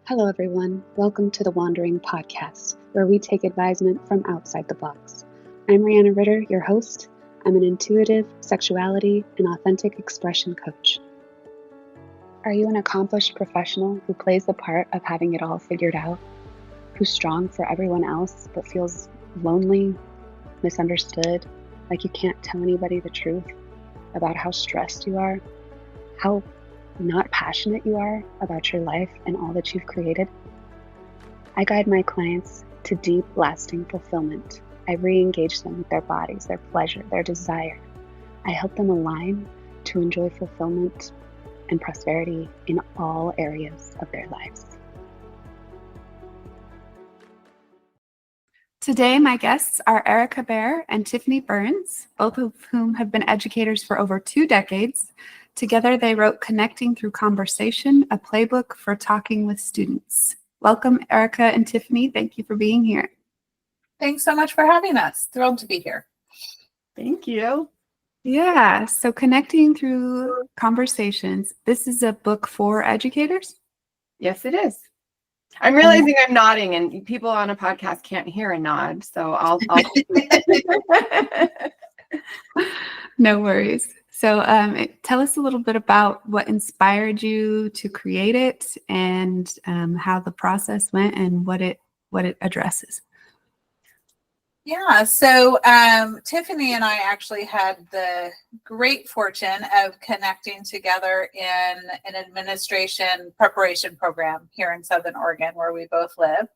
Hello, everyone. Welcome to the Wandering Podcast, where we take advisement from outside the box. I'm Rihanna Ritter, your host. I'm an intuitive, sexuality, and authentic expression coach. Are you an accomplished professional who plays the part of having it all figured out? Who's strong for everyone else, but feels lonely, misunderstood, like you can't tell anybody the truth about how stressed you are, how not passionate you are about your life and all that you've created? I guide my clients to deep, lasting fulfillment. I re-engage them with their bodies, their pleasure, their desire. I help them align to enjoy fulfillment and prosperity in all areas of their lives. Today, my guests are Erica Bear and Tiffany Burns, both of whom have been educators for over 2 decades. Together, they wrote Connecting Through Conversation, a playbook for talking with students. Welcome, Erica and Tiffany. Thank you for being here. Thanks so much for having us. Thrilled to be here. Thank you. Yeah, so Connecting Through Conversations, this is a book for educators? Yes, it is. I'm realizing I'm nodding and people on a podcast can't hear a nod, so I'll No worries. So tell us a little bit about what inspired you to create it and how the process went and what it addresses. Yeah, so Tiffany and I actually had the great fortune of connecting together in an administration preparation program here in Southern Oregon, where we both live.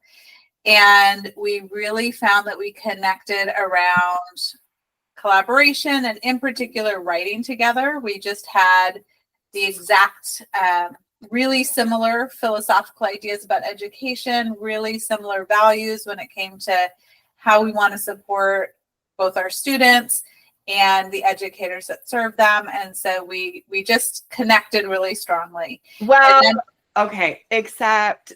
And we really found that we connected around collaboration and in particular writing together. We just had the exact really similar philosophical ideas about education, really similar values when it came to how we want to support both our students and the educators that serve them. And so we just connected really strongly. Well, okay, except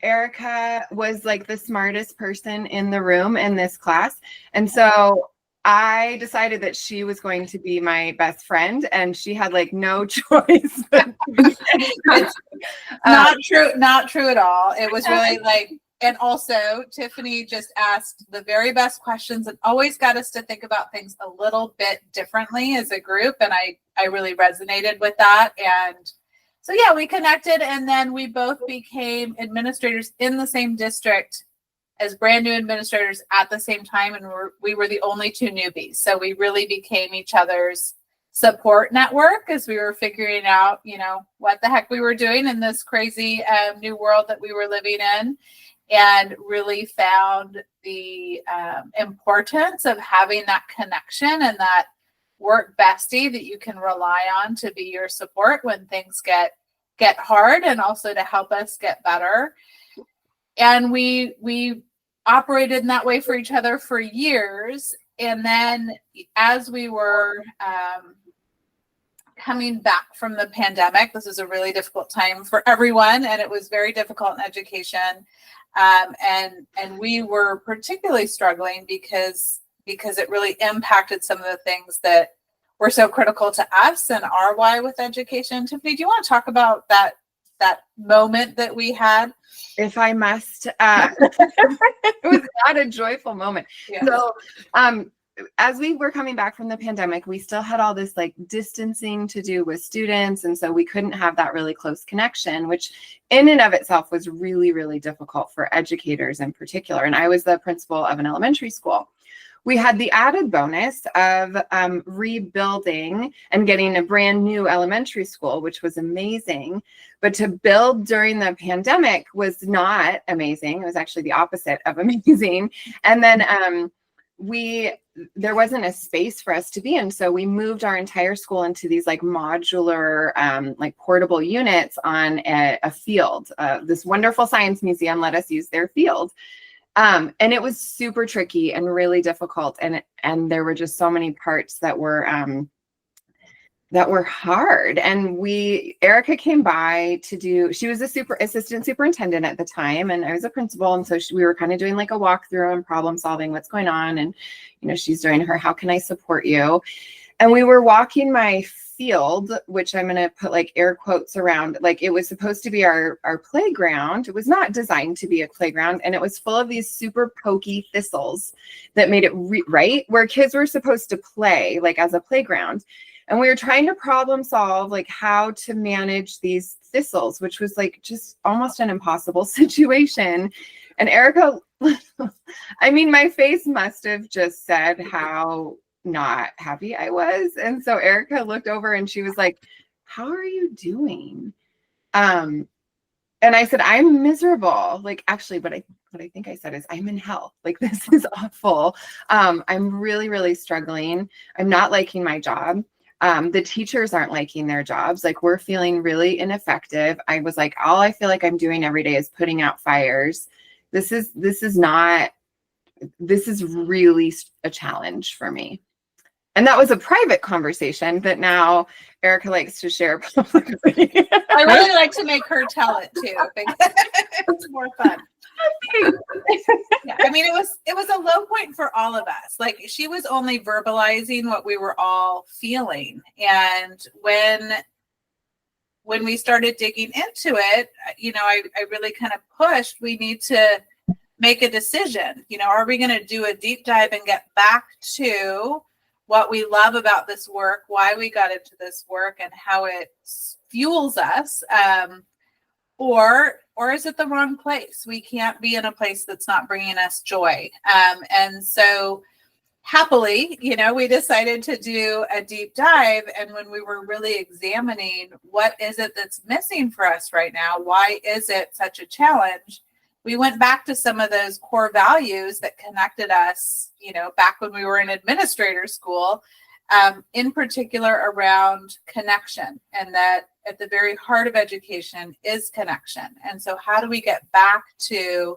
Erica was like the smartest person in the room in this class. And so I decided that she was going to be my best friend, and she had like no choice. Not true at all. It was really like, and also Tiffany just asked the very best questions and always got us to think about things a little bit differently as a group. And I really resonated with that. And so, yeah, we connected, and then we both became administrators in the same district as brand new administrators at the same time. And we were the only 2 newbies. So we really became each other's support network as we were figuring out, what the heck we were doing in this crazy new world that we were living in, and really found the importance of having that connection and that work bestie that you can rely on to be your support when things get hard, and also to help us get better. And we operated in that way for each other for years. And then as we were coming back from the pandemic, this was a really difficult time for everyone, and it was very difficult in education. And we were particularly struggling because it really impacted some of the things that were so critical to us and our why with education. Tiffany, do you want to talk about that moment that we had? If I must, it was not a joyful moment. Yeah. So, as we were coming back from the pandemic, we still had all this like distancing to do with students. And so we couldn't have that really close connection, which in and of itself was really, really difficult for educators in particular. And I was the principal of an elementary school. We had the added bonus of rebuilding and getting a brand new elementary school, which was amazing. But to build during the pandemic was not amazing. It was actually the opposite of amazing. And then there wasn't a space for us to be in. So we moved our entire school into these like modular, like portable units on a field. This wonderful science museum let us use their field. And it was super tricky and really difficult. And there were just so many parts that were hard. And Erica came by she was a assistant superintendent at the time, and I was a principal. And so we were kind of doing like a walkthrough and problem solving what's going on. And, she's doing her, how can I support you? And we were walking my field, which I'm going to put like air quotes around. Like it was supposed to be our playground. It was not designed to be a playground. And it was full of these super pokey thistles that made it right where kids were supposed to play, like as a playground. And we were trying to problem solve like how to manage these thistles, which was like just almost an impossible situation. And Erica, I mean, my face must have just said how not happy I was. And so Erica looked over and she was like, how are you doing? And I said, I'm miserable. Like, actually, what I think I said is I'm in hell. Like, this is awful. I'm really, really struggling. I'm not liking my job. The teachers aren't liking their jobs. Like, we're feeling really ineffective. I was like, all I feel like I'm doing every day is putting out fires. This is really a challenge for me. And that was a private conversation that now Erica likes to share publicly. I really like to make her tell it too. It's more fun. Yeah, I mean, it was a low point for all of us. Like, she was only verbalizing what we were all feeling. And when we started digging into it, you know, I really kind of pushed, we need to make a decision. You know, are we going to do a deep dive and get back to what we love about this work, why we got into this work, and how it fuels us? Or is it the wrong place? We can't be in a place that's not bringing us joy. And so happily, you know, we decided to do a deep dive. And when we were really examining what is it that's missing for us right now, why is it such a challenge? We went back to some of those core values that connected us, you know, back when we were in administrator school, in particular around connection, and that at the very heart of education is connection. And so how do we get back to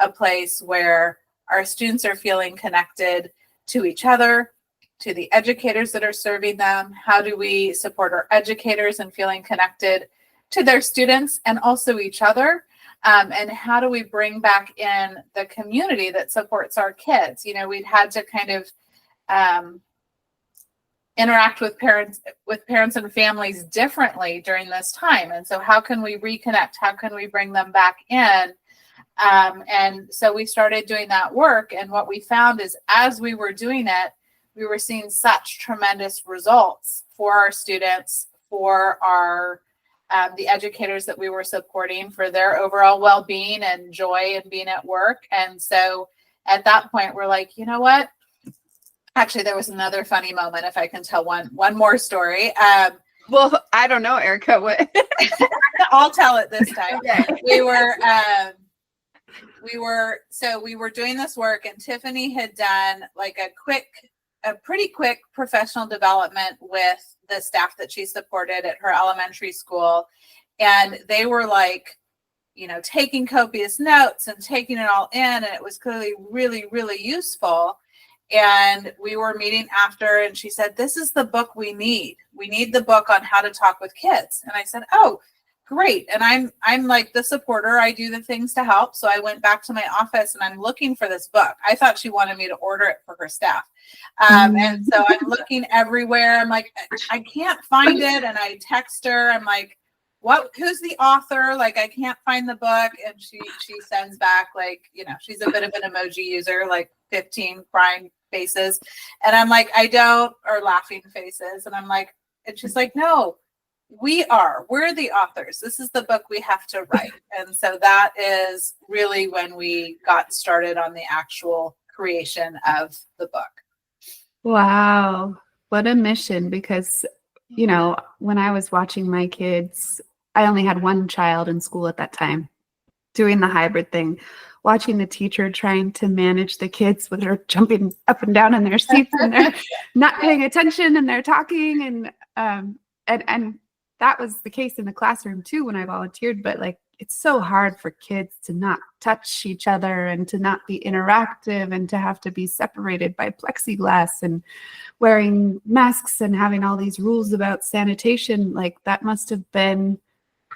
a place where our students are feeling connected to each other, to the educators that are serving them? How do we support our educators in feeling connected to their students and also each other? And how do we bring back in the community that supports our kids? You know, we'd had to kind of interact with parents and families differently during this time. And so how can we reconnect? How can we bring them back in? And so we started doing that work. And what we found is as we were doing it, we were seeing such tremendous results for our students, for our the educators that we were supporting, for their overall well-being and joy in being at work. And so at that point, we're like, you know what? Actually, there was another funny moment, if I can tell one more story. Well, I don't know, Erica. What? I'll tell it this time. Okay. We were doing this work, and Tiffany had done like a pretty quick professional development with the staff that she supported at her elementary school. And they were like, you know, taking copious notes and taking it all in. And it was clearly really, really useful. And we were meeting after, and she said, this is the book we need. We need the book on how to talk with kids. And I said, oh, great. And I'm like the supporter. I do the things to help. So I went back to my office and I'm looking for this book. I thought she wanted me to order it for her staff. And so I'm looking everywhere. I'm like, I can't find it. And I text her. I'm like, who's the author? Like, I can't find the book. And she sends back, like, you know, she's a bit of an emoji user, like 15 crying faces. And I'm like, or laughing faces. And I'm like, and she's like, no, we're the authors. This is the book we have to write. And so that is really when we got started on the actual creation of the book. Wow. What a mission. Because, you know, when I was watching my kids, I only had one child in school at that time, doing the hybrid thing, watching the teacher trying to manage the kids with her jumping up and down in their seats and they're not paying attention and they're talking. And that was the case in the classroom too when I volunteered. But like, it's so hard for kids to not touch each other and to not be interactive and to have to be separated by plexiglass and wearing masks and having all these rules about sanitation. Like, that must have been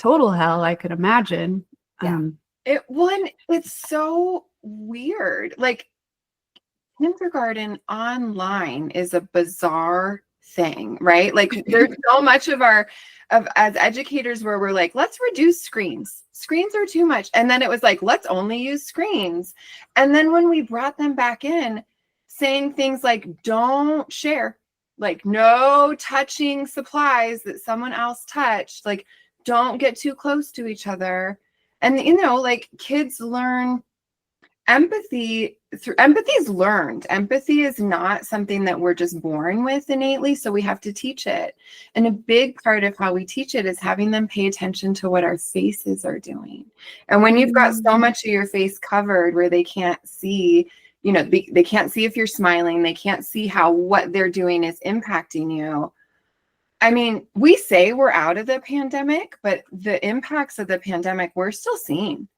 total hell, I could imagine. Yeah. It's so weird. Like, kindergarten online is a bizarre thing, right? Like there's so much of as educators where we're like, let's reduce screens. Screens are too much. And then it was like, let's only use screens. And then when we brought them back in, saying things like, don't share, like no touching supplies that someone else touched, like don't get too close to each other. And, like kids learn empathy empathy is learned. Empathy is not something that we're just born with innately, so we have to teach it. And a big part of how we teach it is having them pay attention to what our faces are doing. And when you've got so much of your face covered where they can't see, they can't see if you're smiling, they can't see how what they're doing is impacting you. I mean, we say we're out of the pandemic, but the impacts of the pandemic we're still seeing.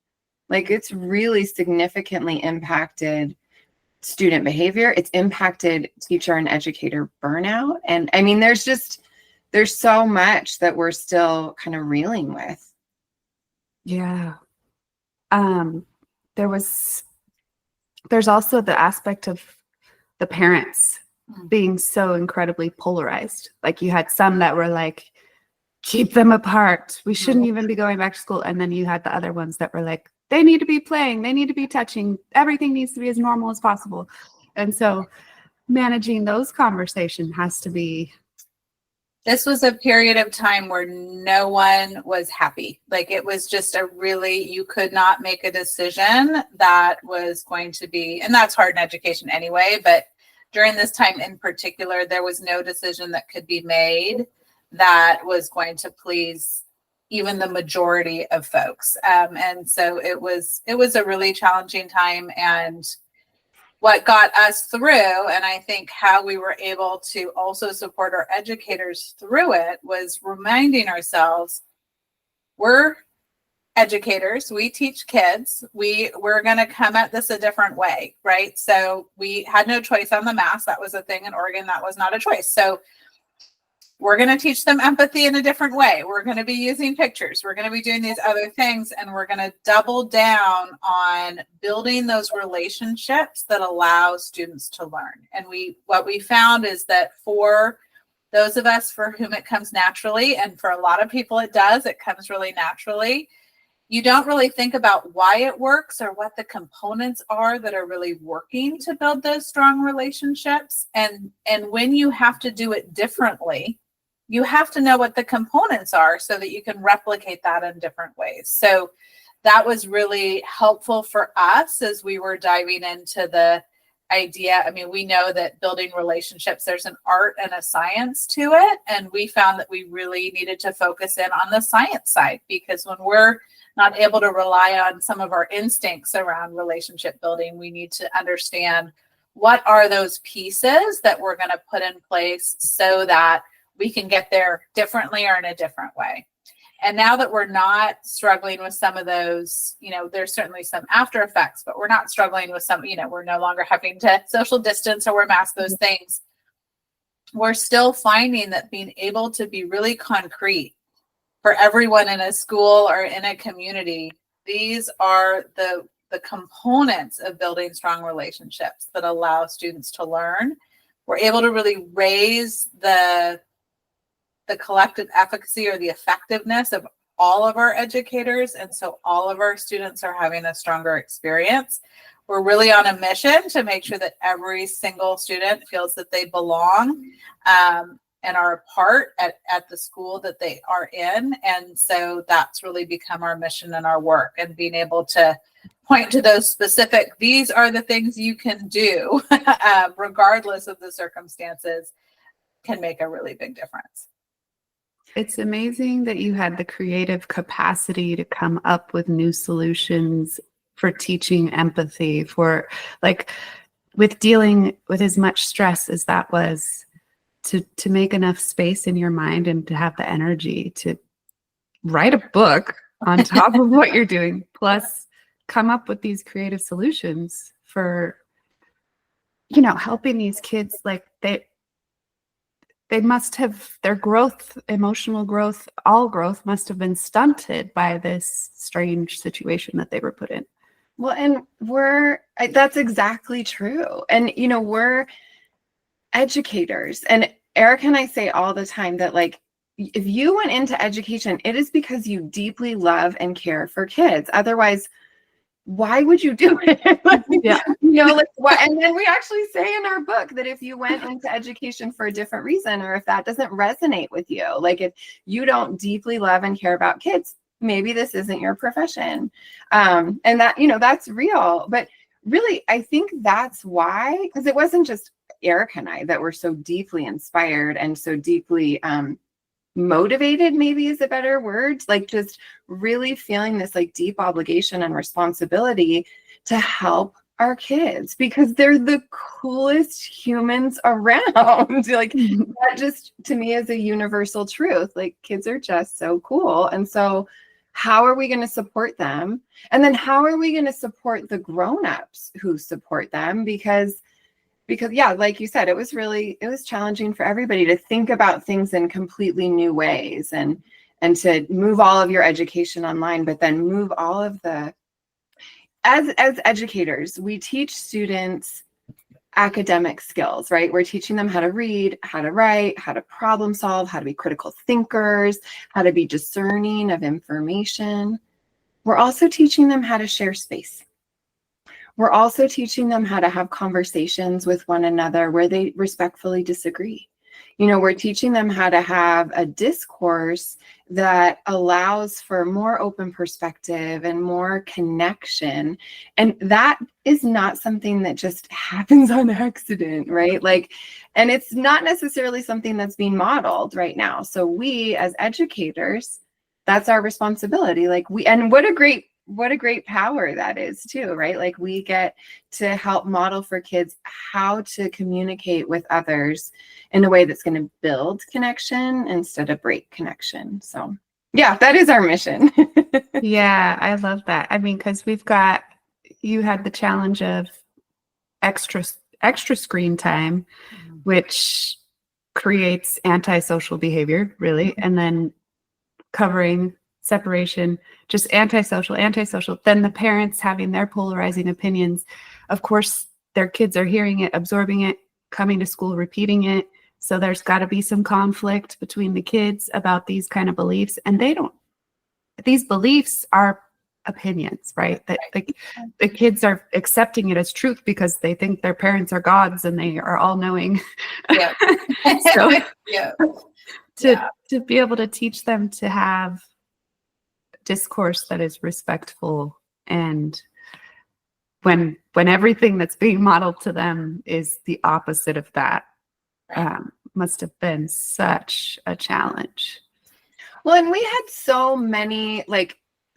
Like it's really significantly impacted student behavior. It's impacted teacher and educator burnout. And I mean, there's so much that we're still kind of reeling with. Yeah. There's also the aspect of the parents being so incredibly polarized. Like you had some that were like, keep them apart. We shouldn't even be going back to school. And then you had the other ones that were like, they need to be playing. They need to be touching. Everything needs to be as normal as possible. And so managing those conversations has to be. This was a period of time where no one was happy. Like it was just you could not make a decision that was going to be, and that's hard in education anyway, but during this time in particular, there was no decision that could be made that was going to please even the majority of folks. And so it was a really challenging time. And what got us through, and I think how we were able to also support our educators through it, was reminding ourselves, we're educators, we teach kids, we're going to come at this a different way, right? So we had no choice on the mask. That was a thing in Oregon. That was not a choice. So we're going to teach them empathy in a different way. We're going to be using pictures. We're going to be doing these other things, and we're going to double down on building those relationships that allow students to learn. And what we found is that for those of us for whom it comes naturally, and for a lot of people it comes really naturally, you don't really think about why it works or what the components are that are really working to build those strong relationships. And when you have to do it differently, you have to know what the components are so that you can replicate that in different ways. So that was really helpful for us as we were diving into the idea. I mean, we know that building relationships, there's an art and a science to it. And we found that we really needed to focus in on the science side, because when we're not able to rely on some of our instincts around relationship building, we need to understand what are those pieces that we're going to put in place so that we can get there differently or in a different way. And now that we're not struggling with some of those, there's certainly some after effects, but we're not struggling with some, we're no longer having to social distance or wear masks, those things. We're still finding that being able to be really concrete for everyone in a school or in a community, these are the components of building strong relationships that allow students to learn. We're able to really raise the collective efficacy or the effectiveness of all of our educators. And so all of our students are having a stronger experience. We're really on a mission to make sure that every single student feels that they belong and are a part at the school that they are in. And so that's really become our mission and our work, and being able to point to those specific, these are the things you can do regardless of the circumstances, can make a really big difference. It's amazing that you had the creative capacity to come up with new solutions for teaching empathy, for like with dealing with as much stress as that was, to make enough space in your mind and to have the energy to write a book on top of what you're doing, plus come up with these creative solutions for, helping these kids. Like they must have, their growth, emotional growth, all growth must have been stunted by this strange situation that they were put in. Well, and that's exactly true. And, we're educators, and Erica and I say all the time that like, if you went into education, it is because you deeply love and care for kids. Otherwise, why would you do it? Like, Yeah. you know, like what? And then we actually say in our book that if you went into education for a different reason, or if that doesn't resonate with you, like if you don't deeply love and care about kids, maybe this isn't your profession. And that, you know, that's real. But really, I think that's why, because it wasn't just Erica and I that were so deeply inspired and so deeply motivated, maybe is a better word, like just really feeling this like deep obligation and responsibility to help our kids because they're the coolest humans around. Like that just to me is a universal truth. Like kids are just so cool. And so how are we going to support them? And then how are we going to support the grown-ups who support them? Because yeah, like you said, it was challenging for everybody to think about things in completely new ways and to move all of your education online, but then move all of the, as educators, we teach students academic skills, right? We're teaching them how to read, how to write, how to problem solve, how to be critical thinkers, how to be discerning of information. We're also teaching them how to share space. We're also teaching them how to have conversations with one another where they respectfully disagree. You know, we're teaching them how to have a discourse that allows for more open perspective and more connection. And that is not something that just happens on accident, right? Like, and it's not necessarily something that's being modeled right now. So we as educators, that's our responsibility. Like and what a great power that is too, right? Like we get to help model for kids how to communicate with others in a way that's going to build connection instead of break connection. So yeah, that is our mission. Yeah, I love that. I mean, because you had the challenge of extra screen time, which creates antisocial behavior, really, and then covering separation, just antisocial, then the parents having their polarizing opinions. Of course, their kids are hearing it, absorbing it, coming to school, repeating it. So there's got to be some conflict between the kids about these kind of beliefs. And these beliefs are opinions, right? That the kids are accepting it as truth because they think their parents are gods and they are all knowing. Yeah. So Yeah. to be able to teach them to have discourse that is respectful, and when everything that's being modeled to them is the opposite of that, must have been such a challenge. Well, and we had so many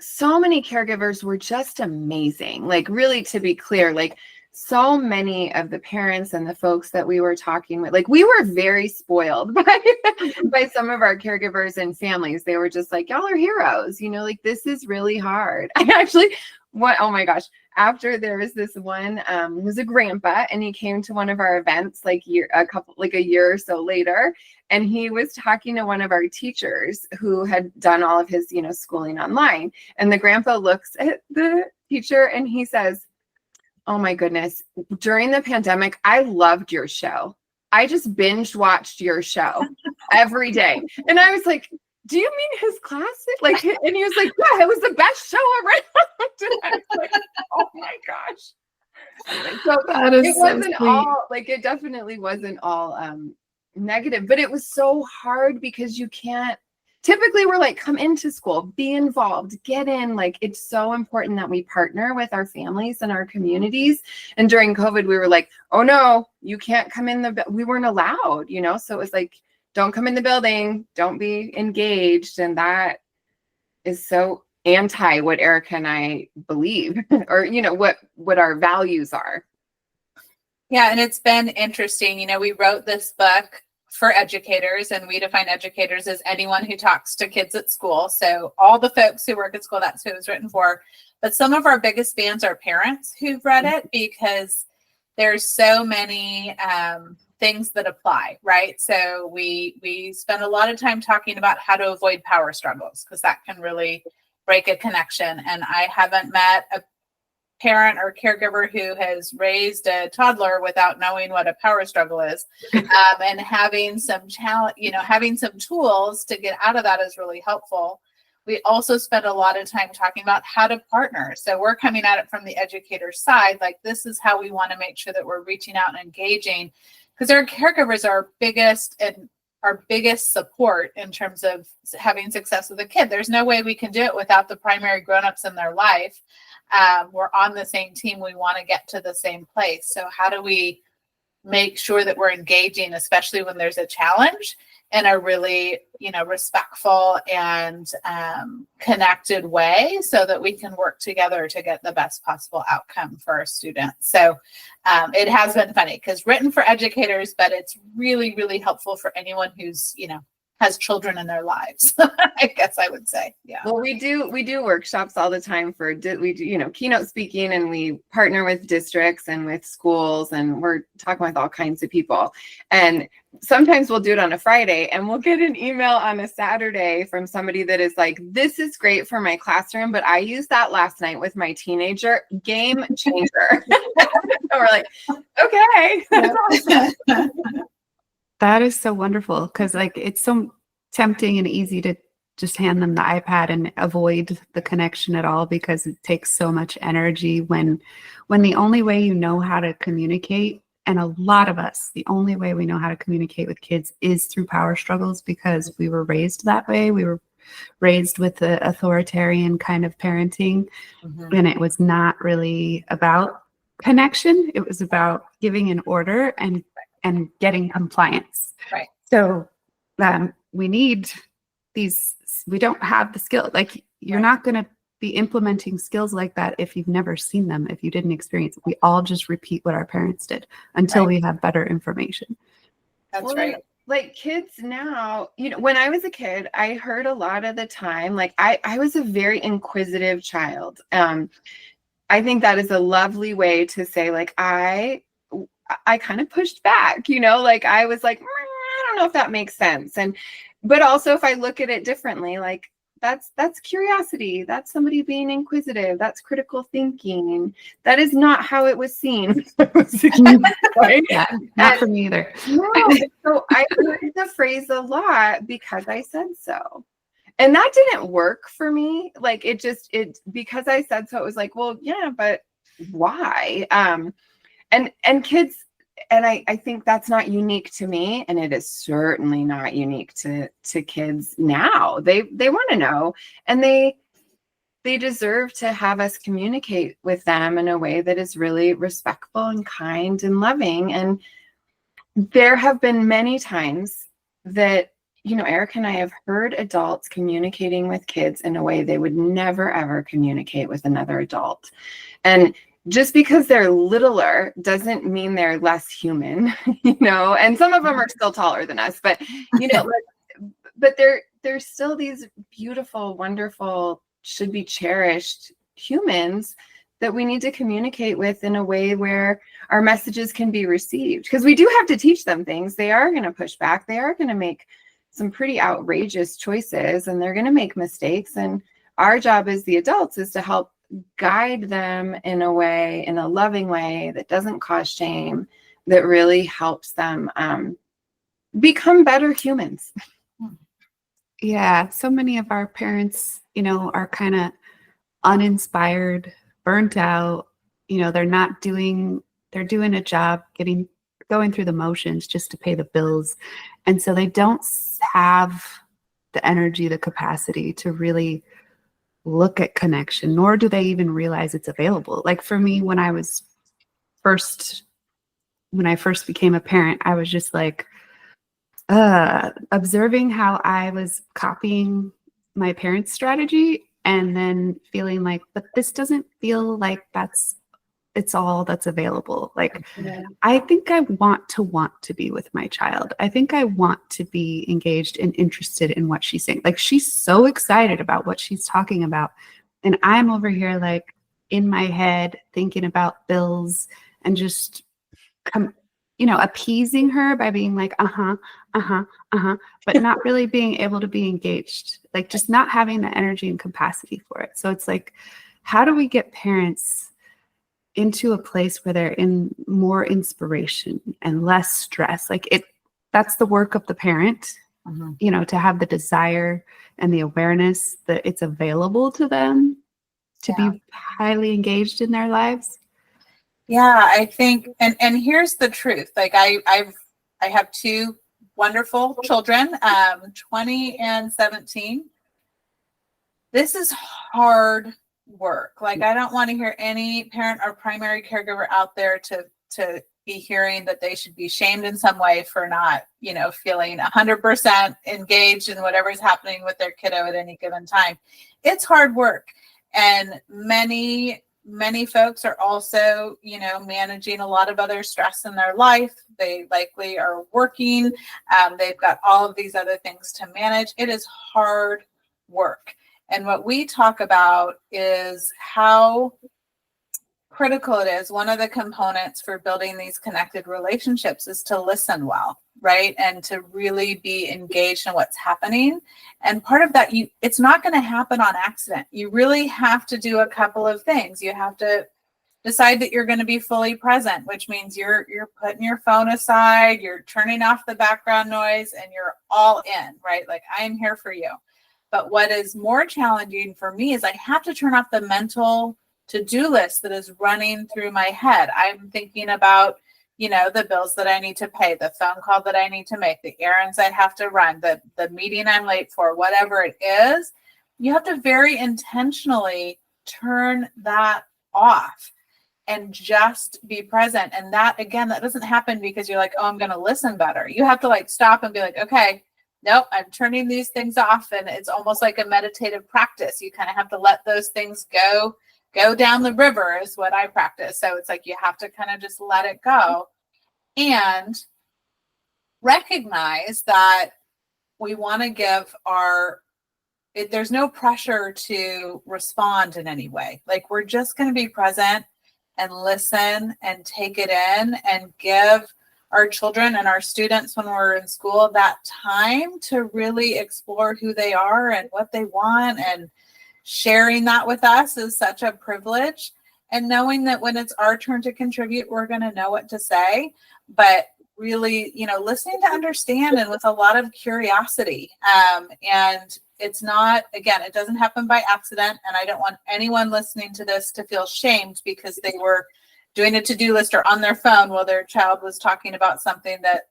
caregivers were just amazing. Like really, to be clear, like so many of the parents and the folks that we were talking with, like we were very spoiled by some of our caregivers and families. They were just like, y'all are heroes, you know, like this is really hard. Oh my gosh, after there was this one who was a grandpa and he came to one of our events like a year or so later, and he was talking to one of our teachers who had done all of his, you know, schooling online. And the grandpa looks at the teacher and he says, oh my goodness, during the pandemic, I loved your show. I just binge watched your show every day. And I was like, do you mean his classic? Like, and he was like, yeah, it was the best show around. And I was like, oh my gosh. So it wasn't all, like, it definitely wasn't all negative, but it was so hard because you can't, typically we're like, come into school, be involved, get in. Like, it's so important that we partner with our families and our communities. And during COVID, we were like, oh no, you can't come in we weren't allowed, you know? So it was like, don't come in the building, don't be engaged. And that is so anti what Erica and I believe, or, you know, what our values are. Yeah. And it's been interesting. You know, we wrote this book for educators, and we define educators as anyone who talks to kids at school. So all the folks who work at school, that's who it was written for. But some of our biggest fans are parents who've read it because there's so many things that apply, right? So we spend a lot of time talking about how to avoid power struggles because that can really break a connection. And I haven't met a parent or caregiver who has raised a toddler without knowing what a power struggle is, and having some challenge, having some tools to get out of that is really helpful. We also spend a lot of time talking about how to partner. So we're coming at it from the educator side. Like, this is how we want to make sure that we're reaching out and engaging, because our caregivers are our biggest support in terms of having success with a kid. There's no way we can do it without the primary grownups in their life. We're on the same team. We want to get to the same place. So how do we make sure that we're engaging, especially when there's a challenge, in a really, respectful and connected way, so that we can work together to get the best possible outcome for our students. So it has been funny, because written for educators, but it's really, really helpful for anyone who's, has children in their lives. I guess I would say. Yeah. Well, we do workshops all the time we do, keynote speaking, and we partner with districts and with schools, and we're talking with all kinds of people. And sometimes we'll do it on a Friday, and we'll get an email on a Saturday from somebody that is like, "This is great for my classroom, but I used that last night with my teenager. Game changer." And we're like, okay. That is so wonderful, because it's so tempting and easy to just hand them the iPad and avoid the connection at all, because it takes so much energy when the only way you know how to communicate, and a lot of us, the only way we know how to communicate with kids is through power struggles, because we were raised that way. We were raised with the authoritarian kind of parenting, and it was not really about connection. It was about giving an order and getting compliance. Right. So we need these, we don't have the skill. Like, you're not going to be implementing skills like that if you've never seen them, if you didn't experience it. We all just repeat what our parents did until we have better information. That's right. Like, kids now, when I was a kid, I heard a lot of the time, like, I was a very inquisitive child. I think that is a lovely way to say, like, I kind of pushed back, like, I was like, I don't know if that makes sense. But also, if I look at it differently, like, that's curiosity. That's somebody being inquisitive. That's critical thinking. That is not how it was seen. Right? Yeah, not for me either. No. So I heard the phrase a lot, "because I said so." And that didn't work for me. Like, it because I said so, it was like, well, yeah, but why? And kids, and I think that's not unique to me, and it is certainly not unique to kids now. They want to know, and they deserve to have us communicate with them in a way that is really respectful and kind and loving. And there have been many times that, Erica and I have heard adults communicating with kids in a way they would never, ever communicate with another adult. And just because they're littler doesn't mean they're less human, and some of them are still taller than us, but, but they're still these beautiful, wonderful, should be cherished humans that we need to communicate with in a way where our messages can be received. Because we do have to teach them things. They are going to push back. They are going to make some pretty outrageous choices, and they're going to make mistakes. And our job as the adults is to help guide them in a loving way that doesn't cause shame, that really helps them become better humans. Yeah, so many of our parents, are kind of uninspired, burnt out. They're doing a job, going through the motions just to pay the bills. And so they don't have the energy, the capacity to really look at connection, nor do they even realize it's available. Like, for me, when I first became a parent, I was just like observing how I was copying my parents' strategy, and then feeling like, but this doesn't feel like it's all that's available. Like, I think I want to be with my child. I think I want to be engaged and interested in what she's saying. Like, she's so excited about what she's talking about, and I'm over here, like, in my head thinking about bills and just appeasing her by being like, but not really being able to be engaged, like, just not having the energy and capacity for it. So it's like, how do we get parents into a place where they're in more inspiration and less stress. Like that's the work of the parent, to have the desire and the awareness that it's available to them to be highly engaged in their lives. Yeah, I think, and here's the truth. Like I have two wonderful children, 20 and 17. This is hard work. Like I don't want to hear any parent or primary caregiver out there to be hearing that they should be shamed in some way for not, feeling 100% engaged in whatever's happening with their kiddo at any given time. It's hard work. And many folks are also, managing a lot of other stress in their life. They likely are working. They've got all of these other things to manage. It is hard work. And what we talk about is how critical it is. One of the components for building these connected relationships is to listen well, right? And to really be engaged in what's happening. And part of that, it's not going to happen on accident. You really have to do a couple of things. You have to decide that you're going to be fully present, which means you're putting your phone aside, you're turning off the background noise, and you're all in, right? Like, I am here for you. But what is more challenging for me is I have to turn off the mental to-do list that is running through my head. I'm thinking about, the bills that I need to pay, the phone call that I need to make, the errands I have to run, the meeting I'm late for, whatever it is. You have to very intentionally turn that off and just be present. And that, again, that doesn't happen because you're like, oh, I'm going to listen better. You have to stop and be like, okay, nope, I'm turning these things off. And it's almost like a meditative practice. You kind of have to let those things go down the river is what I practice. So it's like you have to kind of just let it go and recognize that we want to give there's no pressure to respond in any way. Like, we're just going to be present and listen and take it in and give our children and our students when we're in school that time to really explore who they are and what they want. And sharing that with us is such a privilege. And knowing that when it's our turn to contribute, we're going to know what to say, but really, listening to understand and with a lot of curiosity. And it's not, again, it doesn't happen by accident. And I don't want anyone listening to this to feel shamed because they were doing a to-do list or on their phone while their child was talking about something that,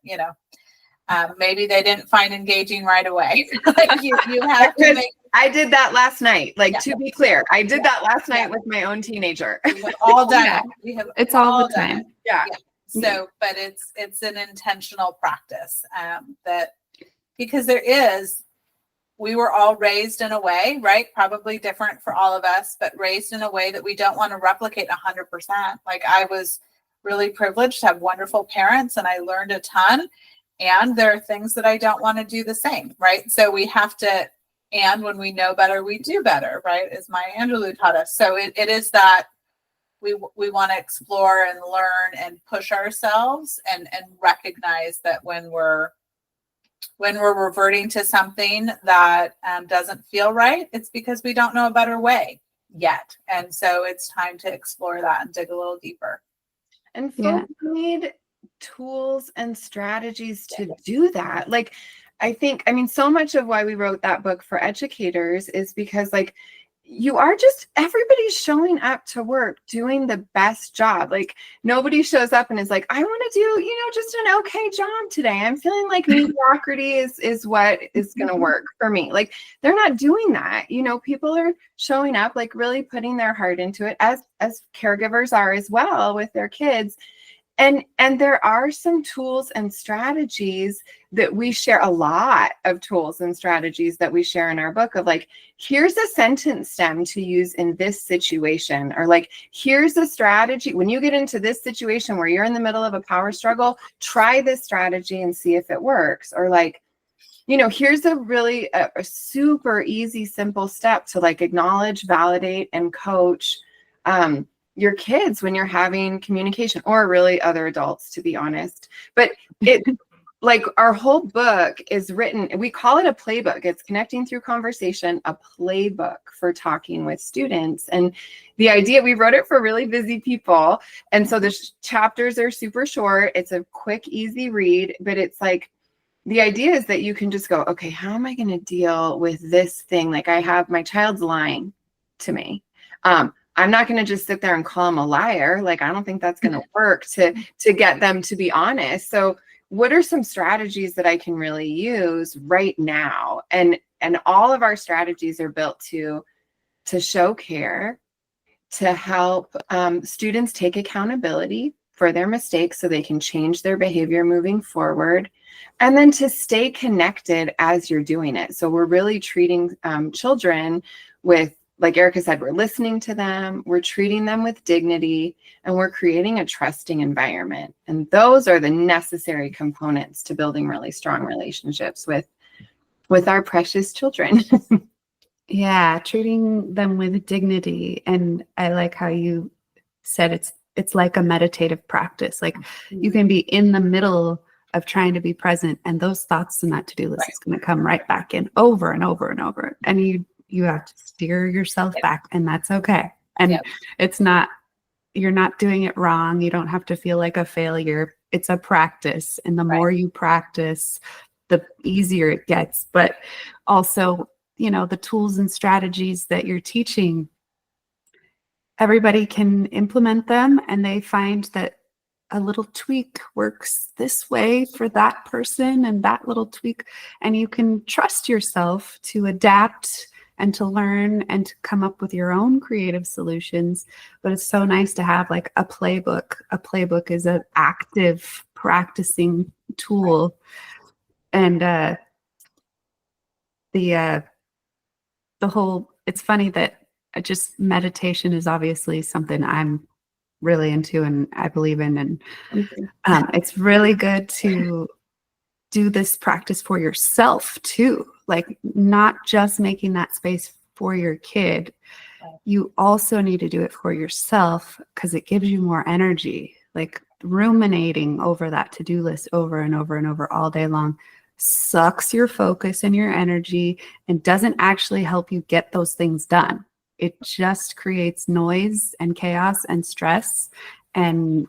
maybe they didn't find engaging right away. Like you have to make. I did that last night. To be clear, I did that last night with my own teenager. We have all done it. It's all the time. Yeah. So, but it's an intentional practice because we were all raised in a way, right? Probably different for all of us, but raised in a way that we don't want to replicate 100%. Like, I was really privileged to have wonderful parents and I learned a ton. And there are things that I don't want to do the same, right? So we have to, and when we know better, we do better, right? As Maya Angelou taught us. So it is that we want to explore and learn and push ourselves and recognize that when we're reverting to something that doesn't feel right, it's because we don't know a better way yet. And so it's time to explore that and dig a little deeper. And folks need tools and strategies to do that. So much of why we wrote that book for educators is because everybody's showing up to work doing the best job. Like, nobody shows up and is like, I want to do, just an okay job today. I'm feeling like mediocrity is what is going to work for me. Like, they're not doing that. People are showing up, really putting their heart into it, as caregivers are as well with their kids. And there are some tools and strategies that we share, a lot of tools and strategies that we share in our book of here's a sentence stem to use in this situation, or here's a strategy. When you get into this situation where you're in the middle of a power struggle, try this strategy and see if it works. Or here's a really a super easy, simple step to acknowledge, validate, and coach your kids when you're having communication, or really other adults, to be honest. But like our whole book is written, we call it a playbook. It's Connecting Through Conversation, a playbook for talking with students. And the idea, we wrote it for really busy people. And so the chapters are super short. It's a quick, easy read, but it's like, the idea is that you can just go, okay, how am I going to deal with this thing? Like I have my child's lying to me. I'm not going to just sit there and call him a liar. Like, I don't think that's going to work to get them to be honest. So what are some strategies that I can really use right now? And all of our strategies are built to show care, to help students take accountability for their mistakes so they can change their behavior moving forward, and then to stay connected as you're doing it. So we're really treating children with, like Erica said, we're listening to them, we're treating them with dignity, and we're creating a trusting environment. And those are the necessary components to building really strong relationships with our precious children. Yeah, treating them with dignity. And I like how you said it's like a meditative practice. Like you can be in the middle of trying to be present, and those thoughts and that to-do list is going to come right back in over and over and over. And you have to steer yourself back, and that's okay. And it's not, you're not doing it wrong. You don't have to feel like a failure. It's a practice. And the more you practice, the easier it gets. But also, you know, the tools and strategies that you're teaching, everybody can implement them, and they find that a little tweak works this way for that person and that little tweak. And you can trust yourself to adapt and to learn and to come up with your own creative solutions. But it's so nice to have like a playbook. A playbook is an active practicing tool. And the whole, it's funny that just meditation is obviously something I'm really into and I believe in. And it's really good to do this practice for yourself too. Like not just making that space for your kid. You also need to do it for yourself because it gives you more energy. Like ruminating over that to-do list over and over and over all day long sucks your focus and your energy and doesn't actually help you get those things done. It just creates noise and chaos and stress, and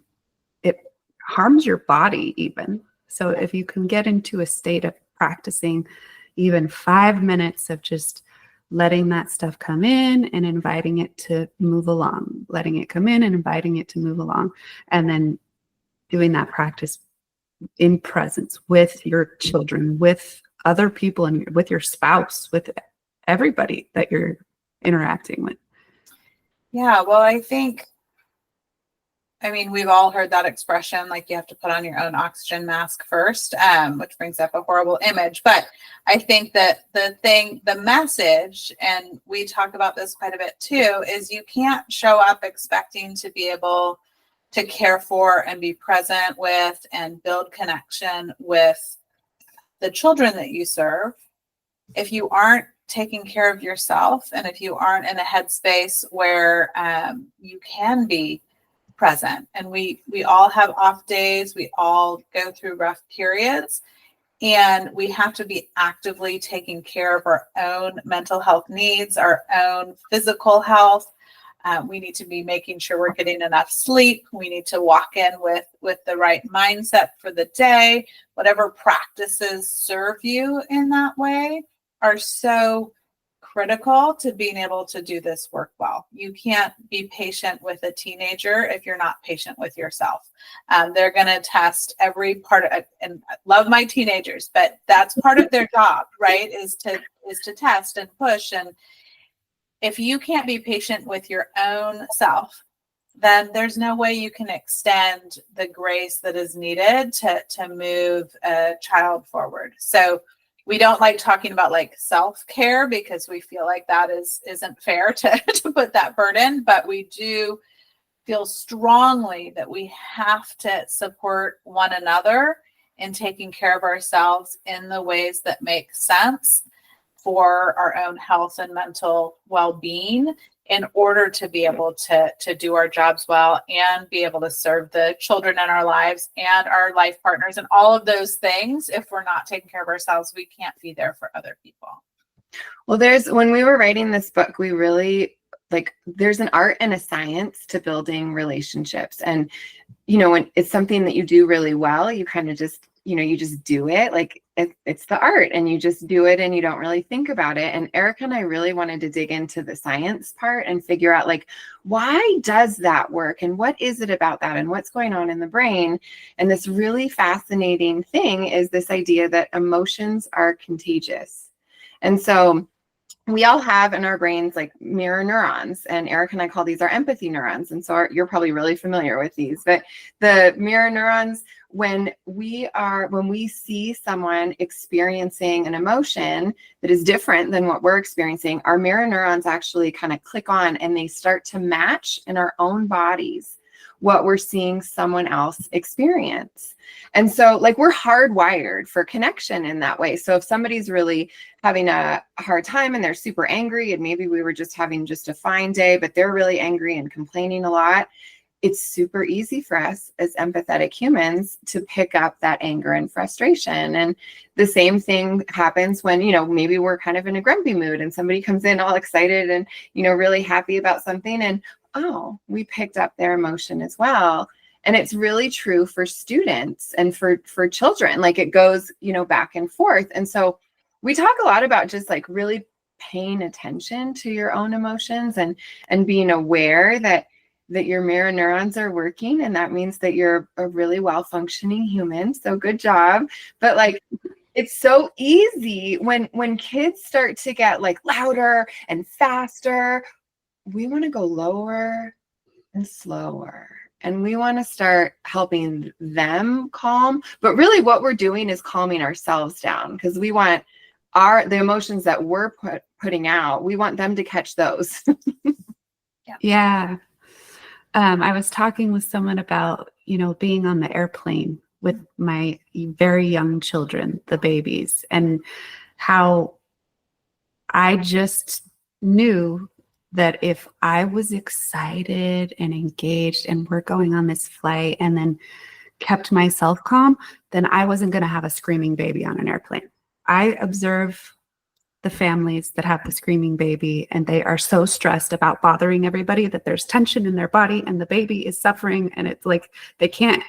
it harms your body even. So if you can get into a state of practicing even 5 minutes of just letting that stuff come in and inviting it to move along, letting it come in and inviting it to move along, and then doing that practice in presence with your children, with other people, and with your spouse, with everybody that you're interacting with. Yeah, well, I mean, we've all heard that expression, like you have to put on your own oxygen mask first, which brings up a horrible image. But I think that the message, and we talk about this quite a bit too, is you can't show up expecting to be able to care for and be present with and build connection with the children that you serve if you aren't taking care of yourself, and if you aren't in a headspace where you can be present. And we all have off days, we all go through rough periods, and we have to be actively taking care of our own mental health needs, our own physical health. We need to be making sure we're getting enough sleep. We need to walk in with the right mindset for the day. Whatever practices serve you in that way are so critical to being able to do this work well. You can't be patient with a teenager if you're not patient with yourself. They're going to test every part of it, and I love my teenagers, but that's part of their job, right? Is to test and push. And if you can't be patient with your own self, then there's no way you can extend the grace that is needed to move a child forward. So we don't like talking about like self-care because we feel like that isn't fair to put that burden, but we do feel strongly that we have to support one another in taking care of ourselves in the ways that make sense. for our own health and mental well-being in order to be able to do our jobs well and be able to serve the children in our lives and our life partners and all of those things. If we're not taking care of ourselves, we can't be there for other people. Well, when we were writing this book, we really there's an art and a science to building relationships. And, when it's something that you do really well, you kind of just, you just do it. It's the art and you just do it and you don't really think about it. And Erica and I really wanted to dig into the science part and figure out why does that work? And what is it about that? And what's going on in the brain? And this really fascinating thing is this idea that emotions are contagious. And so we all have in our brains mirror neurons, and Eric and I call these our empathy neurons. And so you're probably really familiar with these, but the mirror neurons, when we see someone experiencing an emotion that is different than what we're experiencing, our mirror neurons actually kind of click on and they start to match in our own bodies what we're seeing someone else experience. And so we're hardwired for connection in that way. So if somebody's really having a hard time and they're super angry, and maybe we were just having just a fine day, but they're really angry and complaining a lot, it's super easy for us as empathetic humans to pick up that anger and frustration. And the same thing happens when, maybe we're kind of in a grumpy mood and somebody comes in all excited and, really happy about something, and we picked up their emotion as well. And it's really true for students and for children. It goes, back and forth. And so we talk a lot about just really paying attention to your own emotions and being aware that your mirror neurons are working. And that means that you're a really well-functioning human. So good job. But it's so easy when kids start to get louder and faster. We want to go lower and slower, and we want to start helping them calm. But really what we're doing is calming ourselves down, because we want the emotions that we're putting out, we want them to catch those. Yeah. I was talking with someone about, being on the airplane with my very young children, the babies, and how I just knew that if I was excited and engaged and we're going on this flight and then kept myself calm, then I wasn't going to have a screaming baby on an airplane. I observe the families that have the screaming baby and they are so stressed about bothering everybody that there's tension in their body and the baby is suffering, and it's they can't,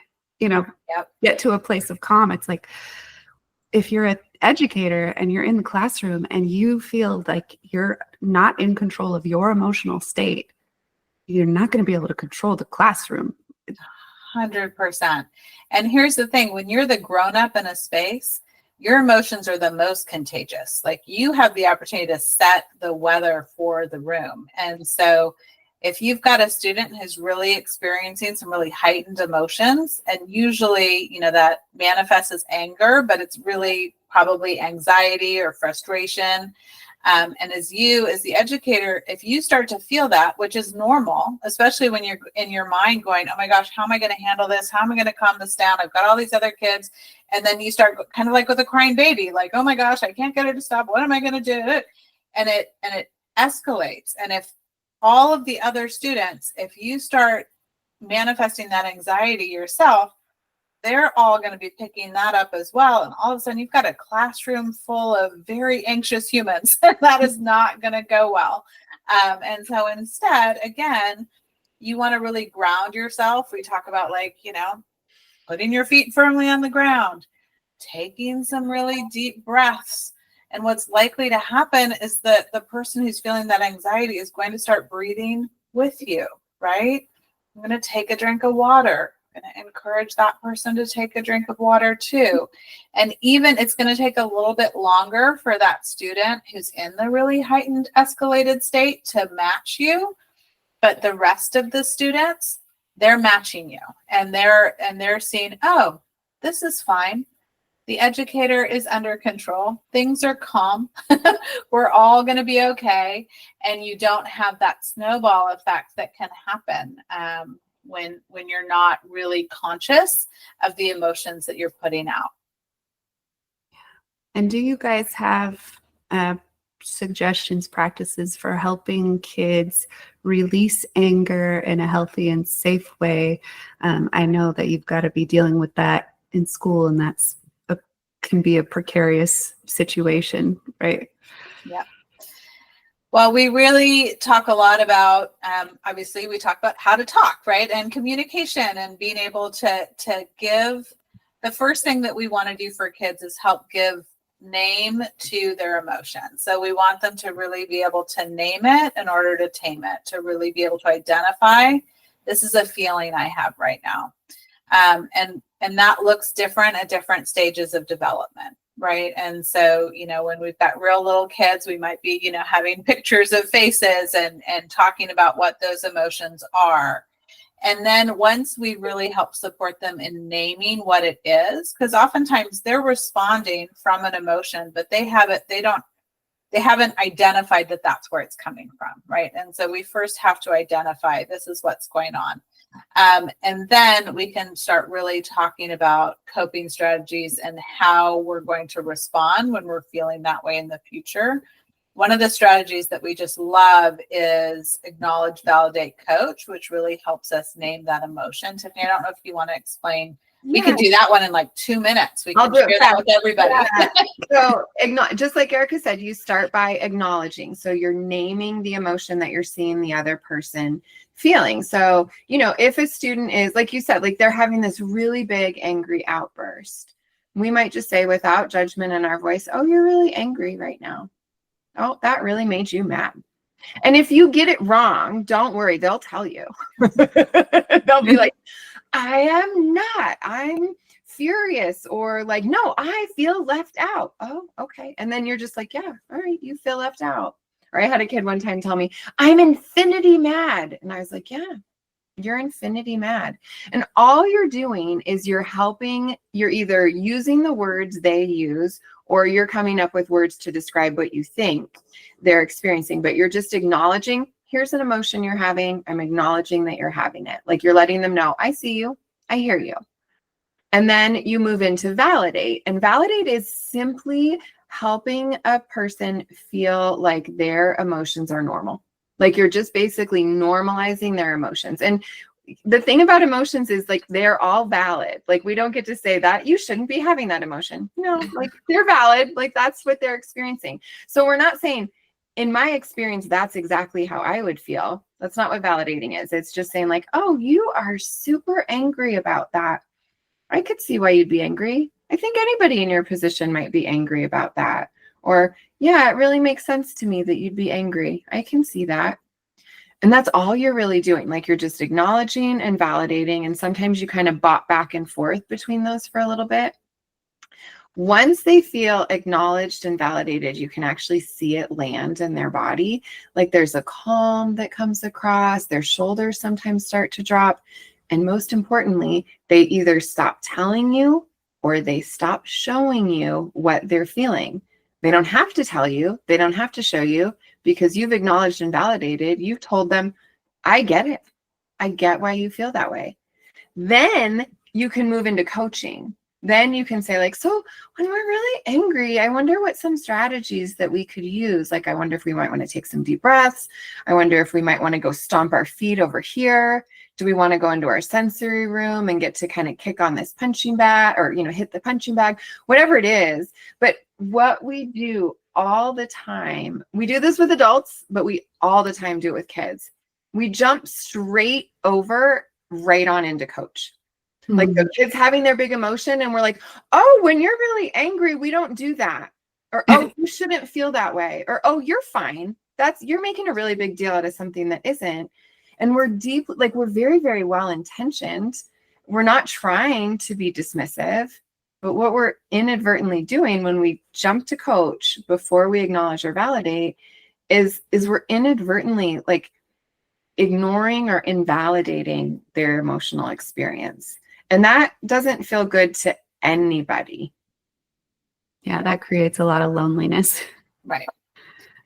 get to a place of calm. It's if you're an educator and you're in the classroom and you feel like you're not in control of your emotional state, you're not going to be able to control the classroom. 100%. And here's the thing, when you're the grown-up in a space, your emotions are the most contagious. You have the opportunity to set the weather for the room. And so if you've got a student who's really experiencing some really heightened emotions, and usually, that manifests as anger, but it's really probably anxiety or frustration. And as the educator, if you start to feel that, which is normal, especially when you're in your mind going, oh my gosh, how am I going to handle this? How am I going to calm this down? I've got all these other kids. And then you start kind of with a crying baby, oh my gosh, I can't get her to stop. What am I going to do? And it escalates. And if all of the other students, if you start manifesting that anxiety yourself, they're all going to be picking that up as well. And all of a sudden you've got a classroom full of very anxious humans. That is not going to go well. And so instead, again, you want to really ground yourself. We talk about putting your feet firmly on the ground, taking some really deep breaths. And what's likely to happen is that the person who's feeling that anxiety is going to start breathing with you, right? I'm going to take a drink of water. I'm going to encourage that person to take a drink of water too. And even it's going to take a little bit longer for that student who's in the really heightened, escalated state to match you. But the rest of the students, they're matching you, and they're seeing, oh, this is fine. The educator is under control. Things are calm. We're all going to be okay. And you don't have that snowball effect that can happen when you're not really conscious of the emotions that you're putting out. And do you guys have suggestions, practices for helping kids release anger in a healthy and safe way? I know that you've got to be dealing with that in school, and can be a precarious situation, right? Yeah. Well, we really talk a lot about, obviously we talk about how to talk, right? And communication and being able to give, the first thing that we want to do for kids is help give name to their emotions. So we want them to really be able to name it in order to tame it, to really be able to identify, this is a feeling I have right now. And that looks different at different stages of development, right? And so, when we've got real little kids, we might be, having pictures of faces and talking about what those emotions are. And then once we really help support them in naming what it is, because oftentimes they're responding from an emotion, but they haven't identified that that's where it's coming from, right? And so we first have to identify this is what's going on. And then we can start really talking about coping strategies and how we're going to respond when we're feeling that way in the future. One of the strategies that we just love is acknowledge, validate, coach, which really helps us name that emotion. Tiffany, I don't know if you want to explain. Yeah. We can do that one in like 2 minutes. We can share that with everybody. Yeah. So just like Erica said, you start by acknowledging. So you're naming the emotion that you're seeing the other person feeling. So, if a student is, like you said, like they're having this really big angry outburst, we might just say without judgment in our voice, oh, you're really angry right now. Oh, that really made you mad. And if you get it wrong, don't worry, they'll tell you. They'll be like, I am not. I'm furious, or like, no, I feel left out. Oh, okay. And then you're just like, yeah, all right, you feel left out. Or I had a kid one time tell me, I'm infinity mad. And I was like, yeah, you're infinity mad. And all you're doing is you're either using the words they use, or you're coming up with words to describe what you think they're experiencing, but you're just acknowledging, here's an emotion you're having. I'm acknowledging that you're having it. Like you're letting them know, I see you, I hear you. And then you move into validate. And validate is simply helping a person feel like their emotions are normal. Like you're just basically normalizing their emotions. And the thing about emotions is like they're all valid. Like we don't get to say that you shouldn't be having that emotion. No, like they're valid. Like that's what they're experiencing. So we're not saying, in my experience, that's exactly how I would feel. That's not what validating is. It's just saying like, oh, you are super angry about that. I could see why you'd be angry. I think anybody in your position might be angry about that. Or, yeah, it really makes sense to me that you'd be angry. I can see that. And that's all you're really doing. Like you're just acknowledging and validating. And sometimes you kind of bop back and forth between those for a little bit. Once they feel acknowledged and validated, you can actually see it land in their body. Like there's a calm that comes across, their shoulders sometimes start to drop. And most importantly, they either stop telling you or they stop showing you what they're feeling. They don't have to tell you, they don't have to show you, because you've acknowledged and validated. You've told them, I get it. I get why you feel that way. Then you can move into coaching. Then you can say like, so when we're really angry, I wonder what some strategies that we could use. Like, I wonder if we might want to take some deep breaths. I wonder if we might want to go stomp our feet over here. Do we want to go into our sensory room and get to kind of kick on this punching bag, or, hit the punching bag, whatever it is. But what we do all the time, we do this with adults, but we all the time do it with kids. We jump straight over right on into coach. Like the kids having their big emotion and we're like, oh, when you're really angry, we don't do that. Or, oh, you shouldn't feel that way. Or, oh, you're fine. You're making a really big deal out of something that isn't. And we're very, very well intentioned. We're not trying to be dismissive, but what we're inadvertently doing when we jump to coach before we acknowledge or validate is we're inadvertently like ignoring or invalidating their emotional experience. And that doesn't feel good to anybody. Yeah, that creates a lot of loneliness. Right.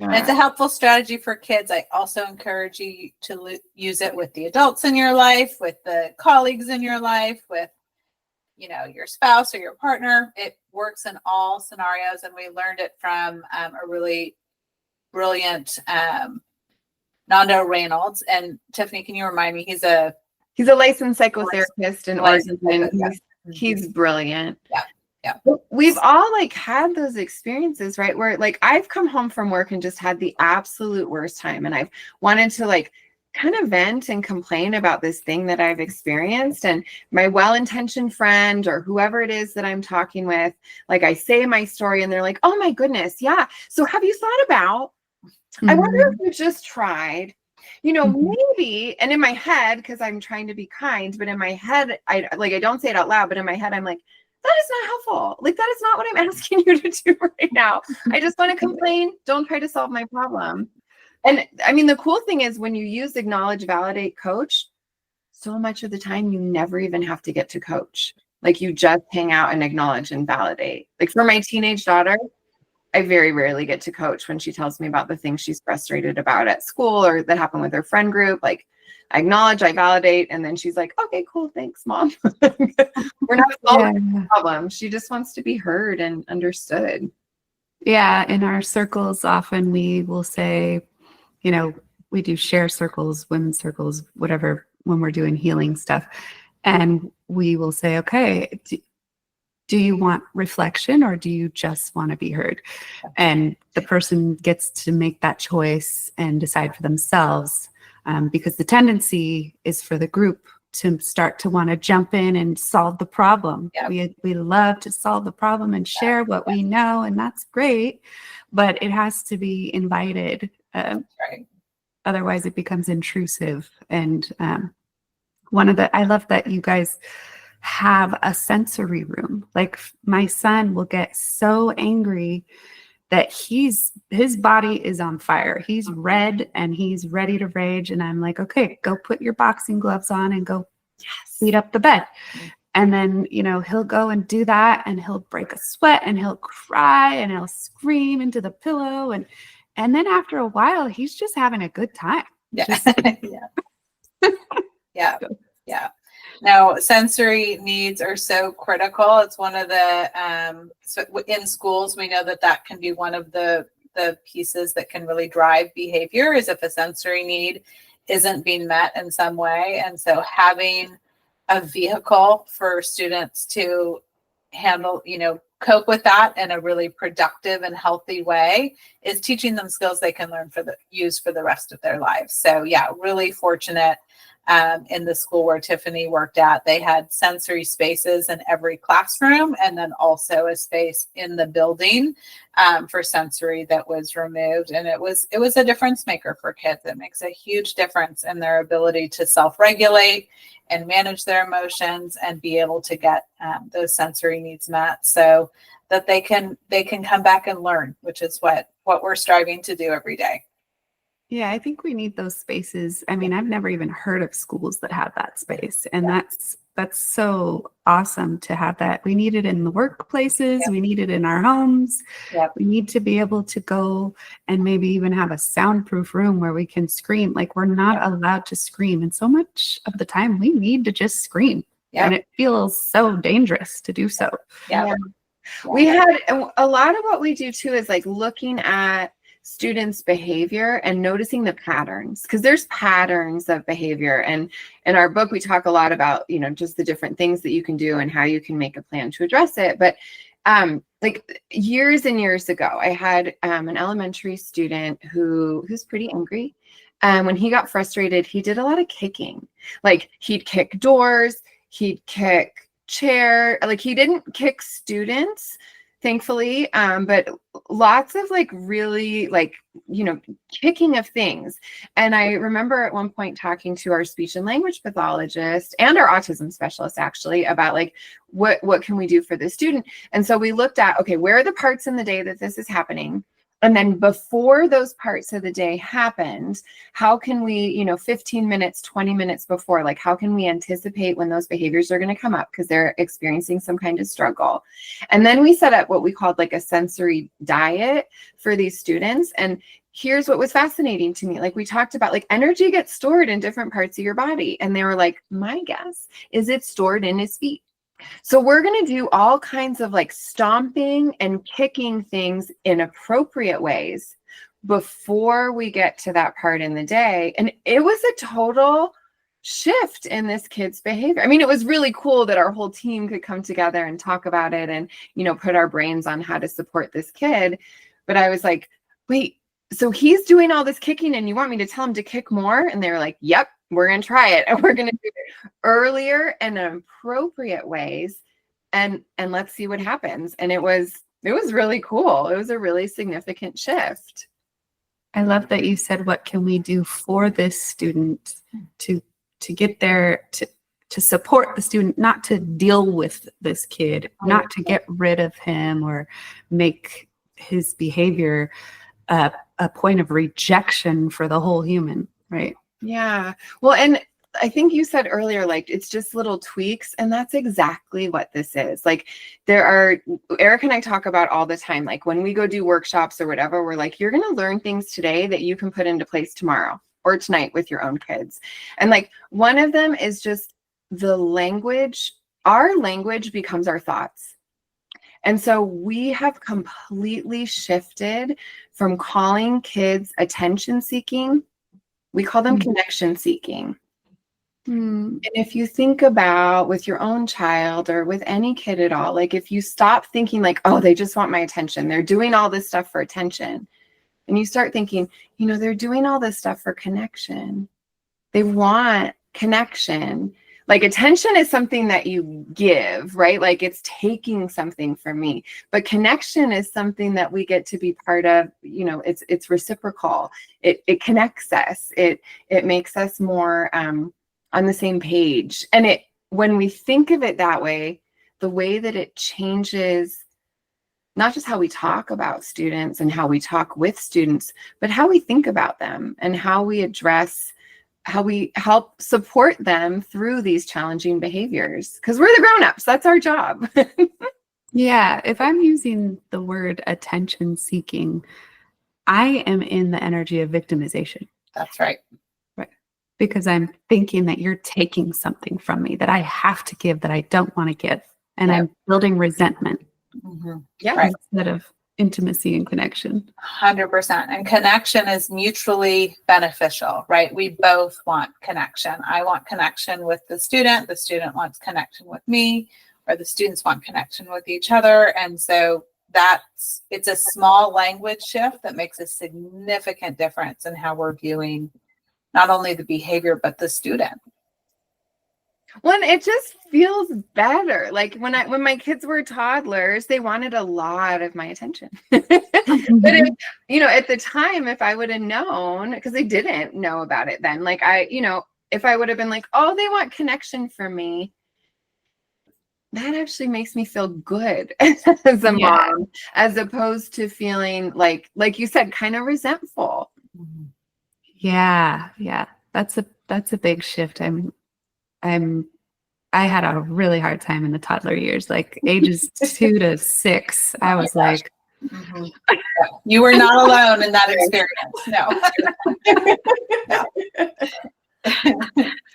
Yeah. And it's a helpful strategy for kids. I also encourage you to use it with the adults in your life, with the colleagues in your life, with, your spouse or your partner. It works in all scenarios. And we learned it from a really brilliant Nando Reynolds. And Tiffany, can you remind me? He's a licensed psychotherapist in Oregon. He's brilliant. Yeah. Yeah. We've all like had those experiences, right? Where like I've come home from work and just had the absolute worst time. And I've wanted to like kind of vent and complain about this thing that I've experienced. And my well-intentioned friend or whoever it is that I'm talking with, like I say my story and they're like, oh my goodness. Yeah. So have you thought about, I wonder if you just tried, you know, maybe, and in my head, because I'm trying to be kind, but in my head, I don't say it out loud, but in my head, I'm like, that is not helpful. Like, that is not what I'm asking you to do right now. I just want to complain. Don't try to solve my problem. And I mean, the cool thing is when you use acknowledge, validate, coach, so much of the time, you never even have to get to coach. Like you just hang out and acknowledge and validate. Like for my teenage daughter, I very rarely get to coach when she tells me about the things she's frustrated about at school or that happened with her friend group. Like I acknowledge, I validate, and then she's like, okay, cool. Thanks, Mom. We're not solving the problem. She just wants to be heard and understood. Yeah. In our circles, often we will say, you know, we do share circles, women's circles, whatever, when we're doing healing stuff. And we will say, okay, do you want reflection or do you just want to be heard? And the person gets to make that choice and decide for themselves. Because the tendency is for the group to start to want to jump in and solve the problem. Yep. We love to solve the problem and share what we know, and that's great, but it has to be invited. Right. Otherwise, it becomes intrusive. And I love that you guys have a sensory room. Like my son will get so angry that his body is on fire. He's red and he's ready to rage. And I'm like, okay, go put your boxing gloves on and go beat up the bed. And then, you know, he'll go and do that and he'll break a sweat and he'll cry and he'll scream into the pillow. And then after a while, he's just having a good time. Yeah. Yeah. Now, sensory needs are so critical. It's one of the, so in schools, we know that can be one of the pieces that can really drive behavior is if a sensory need isn't being met in some way. And so having a vehicle for students to handle, you know, cope with that in a really productive and healthy way is teaching them skills they can learn use for the rest of their lives. So yeah, really fortunate. In the school where Tiffany worked at, they had sensory spaces in every classroom and then also a space in the building for sensory that was removed. And it was a difference maker for kids. It makes a huge difference in their ability to self-regulate and manage their emotions and be able to get those sensory needs met so that they can come back and learn, which is what we're striving to do every day. Yeah, I think we need those spaces. I mean, I've never even heard of schools that have that space. And that's so awesome to have that. We need it in the workplaces. Yep. We need it in our homes. Yep. We need to be able to go and maybe even have a soundproof room where we can scream. Like we're not allowed to scream. And so much of the time we need to just scream. Yep. And it feels so dangerous to do so. Yeah. We had a lot of what we do too is like looking at students' behavior and noticing the patterns, because there's patterns of behavior. And in our book, we talk a lot about, you know, just the different things that you can do and how you can make a plan to address it. But like years and years ago, I had an elementary student who's pretty angry. When he got frustrated, he did a lot of kicking. Like he'd kick doors, he'd kick chair, like he didn't kick students, thankfully, but lots of like really like, you know, kicking of things. And I remember at one point talking to our speech and language pathologist and our autism specialist actually about like, what can we do for this student? And so we looked at, okay, where are the parts in the day that this is happening? And then before those parts of the day happened, how can we, you know, 15 minutes, 20 minutes before, like how can we anticipate when those behaviors are going to come up because they're experiencing some kind of struggle? And then we set up what we called like a sensory diet for these students. And here's what was fascinating to me. Like we talked about like energy gets stored in different parts of your body. And they were like, my guess is it's stored in his feet. So we're going to do all kinds of like stomping and kicking things in appropriate ways before we get to that part in the day. And it was a total shift in this kid's behavior. I mean, it was really cool that our whole team could come together and talk about it and, you know, put our brains on how to support this kid. But I was like, wait, so he's doing all this kicking and you want me to tell him to kick more? And they were like, yep, we're going to try it. And we're going to do it earlier and in appropriate ways. And let's see what happens. And it was really cool. It was a really significant shift. I love that you said, what can we do for this student to get there, to support the student, not to deal with this kid, not to get rid of him or make his behavior a point of rejection for the whole human, right? Yeah. Well, and I think you said earlier, like, it's just little tweaks, and that's exactly what this is. Like, Eric and I talk about all the time, like when we go do workshops or whatever, we're like, you're going to learn things today that you can put into place tomorrow or tonight with your own kids. And like, one of them is just the language. Our language becomes our thoughts. And so we have completely shifted from calling kids attention seeking. We call them connection seeking. And if you think about with your own child or with any kid at all, like if you stop thinking like, oh, they just want my attention, they're doing all this stuff for attention, and you start thinking, you know, they're doing all this stuff for connection. They want connection. Like, attention is something that you give, right? Like, it's taking something from me. But connection is something that we get to be part of. You know, it's reciprocal. It connects us. It makes us more on the same page. And when we think of it that way, the way that it changes not just how we talk about students and how we talk with students, but how we think about them and how we address, how we help support them through these challenging behaviors. Because we're the grown-ups. That's our job. Yeah. If I'm using the word attention seeking, I am in the energy of victimization. That's right. Right. Because I'm thinking that you're taking something from me that I have to give that I don't want to give. And I'm building resentment. Yeah. Right. Instead of intimacy and connection. 100%. And connection is mutually beneficial, right? We both want connection. I want connection with the student wants connection with me, or the students want connection with each other. And so it's a small language shift that makes a significant difference in how we're viewing not only the behavior, but the student. Well, it just feels better. Like when my kids were toddlers, they wanted a lot of my attention. But at the time, if I would have known, because they didn't know about it then, like if I would have been like, oh, they want connection from me, that actually makes me feel good as a mom, as opposed to feeling like you said, kind of resentful. Yeah. That's a big shift. I had a really hard time in the toddler years, like ages 2 to 6. I was like, you were not alone in that experience. No.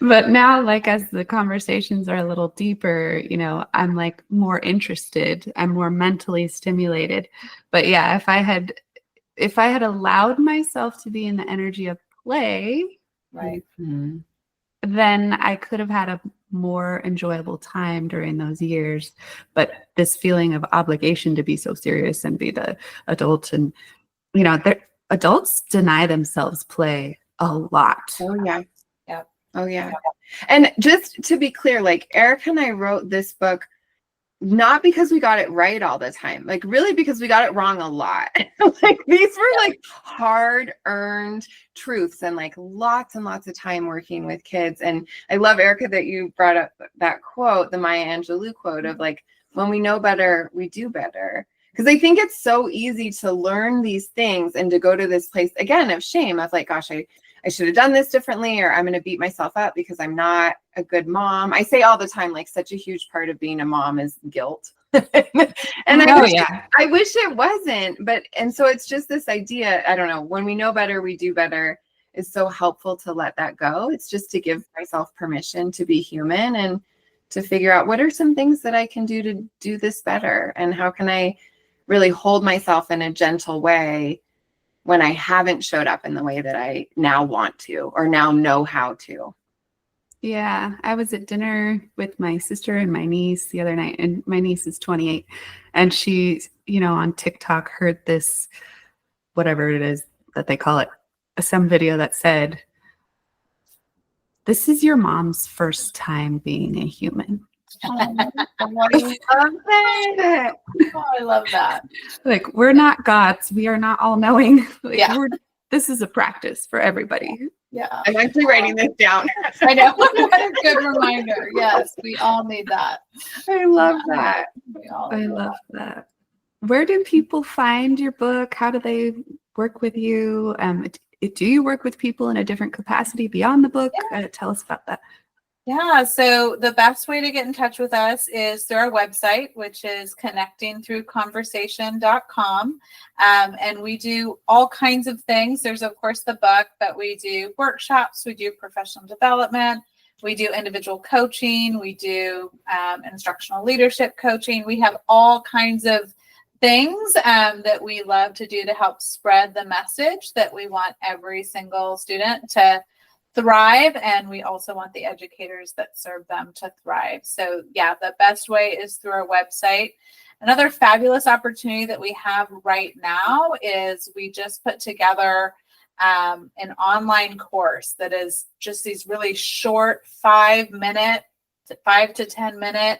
But now, like, as the conversations are a little deeper, I'm like more interested. I'm more mentally stimulated. But yeah, if I had allowed myself to be in the energy of play, right. Then I could have had a more enjoyable time during those years. But this feeling of obligation to be so serious and be the adult, and adults deny themselves play a lot. Oh yeah. Yeah. Oh yeah. And just to be clear, like, Eric and I wrote this book not because we got it right all the time, like really because we got it wrong a lot. Like, these were like hard-earned truths and like lots and lots of time working with kids. And I love, Erica, that you brought up that quote, the Maya Angelou quote of like, when we know better, we do better. Because I think it's so easy to learn these things and to go to this place again of shame of like, gosh, I should have done this differently, or I'm going to beat myself up because I'm not a good mom. I say all the time, like, such a huge part of being a mom is guilt. And I wish it wasn't, and so it's just this idea, I don't know, when we know better, we do better is so helpful to let that go. It's just to give myself permission to be human and to figure out what are some things that I can do to do this better, and how can I really hold myself in a gentle way when I haven't showed up in the way that I now want to or now know how to. Yeah, I was at dinner with my sister and my niece the other night, and my niece is 28, and she, on TikTok heard this, whatever it is that they call it, some video that said, "This is your mom's first time being a human." I love that. Like, we're not gods. We are not all knowing. Like, Yeah. This is a practice for everybody. Yeah. I'm actually writing this down. I know. What a good reminder. Yes, we all need that. I love that. I love that. Where do people find your book? How do they work with you? Do you work with people in a different capacity beyond the book? Yeah. Tell us about that. Yeah, so the best way to get in touch with us is through our website, which is connectingthroughconversation.com. And we do all kinds of things. There's, of course, the book, but we do workshops, we do professional development, we do individual coaching, we do instructional leadership coaching. We have all kinds of things that we love to do to help spread the message that we want every single student to thrive, and we also want the educators that serve them to thrive. So yeah, the best way is through our website. Another fabulous opportunity that we have right now is we just put together an online course that is just these really short 5 to 10 minute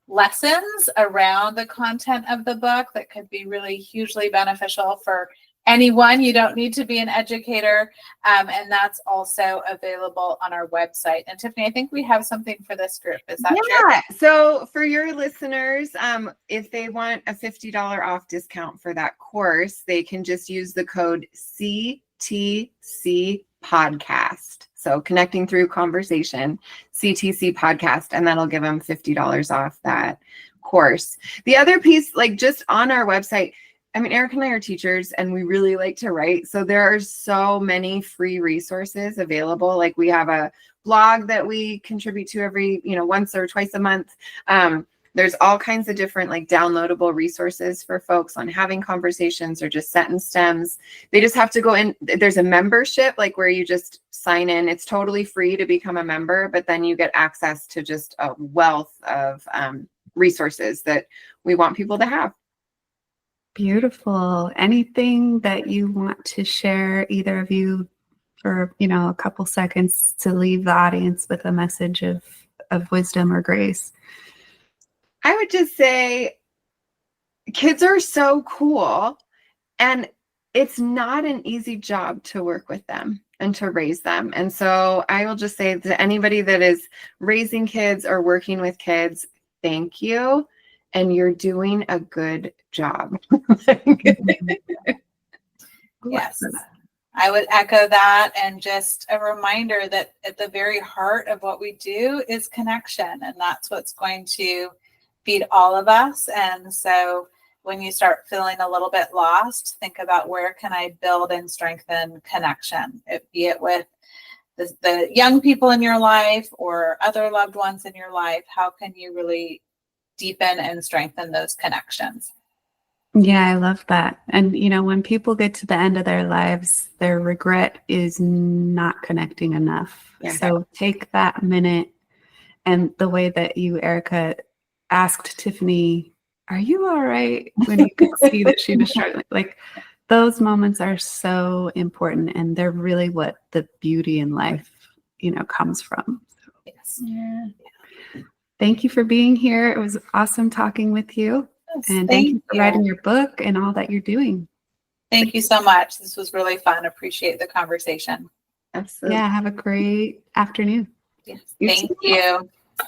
lessons around the content of the book that could be really hugely beneficial for anyone. You don't need to be an educator. And that's also available on our website. And Tiffany, I think we have something for this group. Is that true? So for your listeners, if they want a $50 off discount for that course, they can just use the code CTC podcast. So Connecting Through Conversation, CTC podcast, and that'll give them $50 off that course. The other piece, like just on our website, I mean, Erica and I are teachers and we really like to write. So there are so many free resources available. Like we have a blog that we contribute to every, once or twice a month. There's all kinds of different like downloadable resources for folks on having conversations or just sentence stems. They just have to go in. There's a membership, like where you just sign in. It's totally free to become a member, but then you get access to just a wealth of resources that we want people to have. Beautiful. Anything that you want to share, either of you, for a couple seconds to leave the audience with a message of wisdom or grace? I would just say kids are so cool, and it's not an easy job to work with them and to raise them. And so I will just say to anybody that is raising kids or working with kids, thank you. And you're doing a good job. Yes, I would echo that. And just a reminder that at the very heart of what we do is connection. And that's what's going to feed all of us. And so when you start feeling a little bit lost, think about where can I build and strengthen connection, be it with the young people in your life or other loved ones in your life. How can you really deepen and strengthen those connections? Yeah, I love that. And, when people get to the end of their lives, their regret is not connecting enough. Yeah. So take that minute. And the way that you, Erica, asked Tiffany, "Are you all right?" when you could see that she was struggling. Like, those moments are so important, and they're really what the beauty in life, comes from. So, yes. Yeah. Thank you for being here. It was awesome talking with you. Yes, and thank you for writing your book and all that you're doing. Thank you so much. This was really fun. Appreciate the conversation. Absolutely. Yeah, have a great afternoon. Yes. Thank you.